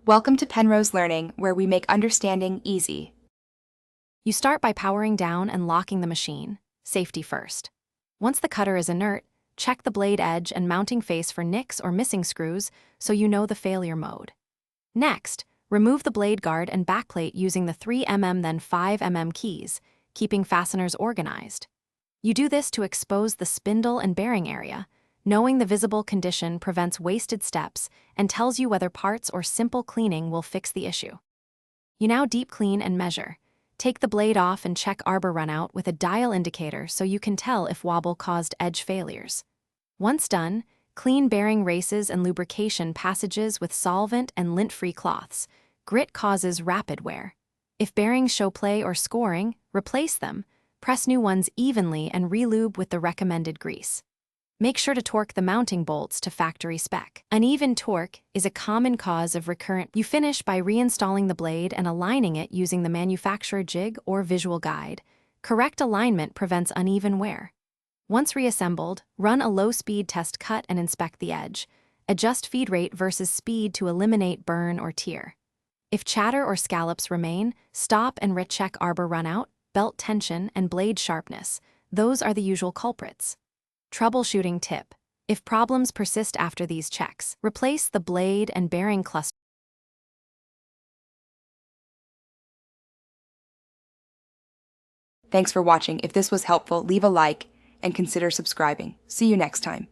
Welcome to Penrose Learning, where we make understanding easy. You start by powering down and locking the machine, safety first. Once the cutter is inert, check the blade edge and mounting face for nicks or missing screws so you know the failure mode. Next, remove the blade guard and backplate using the 3mm then 5mm keys, keeping fasteners organized. You do this to expose the spindle and bearing area. Knowing the visible condition prevents wasted steps and tells you whether parts or simple cleaning will fix the issue. You now deep clean and measure. Take the blade off and check arbor runout with a dial indicator so you can tell if wobble caused edge failures. Once done, clean bearing races and lubrication passages with solvent and lint-free cloths. Grit causes rapid wear. If bearings show play or scoring, replace them. Press new ones evenly and relube with the recommended grease. Make sure to torque the mounting bolts to factory spec. Uneven torque is a common cause of recurrent. You finish by reinstalling the blade and aligning it using the manufacturer jig or visual guide. Correct alignment prevents uneven wear. Once reassembled, run a low-speed test cut and inspect the edge. Adjust feed rate versus speed to eliminate burn or tear. If chatter or scallops remain, stop and recheck arbor runout, belt tension, and blade sharpness. Those are the usual culprits. Troubleshooting tip. If problems persist after these checks, replace the blade and bearing cluster. Thanks for watching. If this was helpful, leave a like and consider subscribing. See you next time.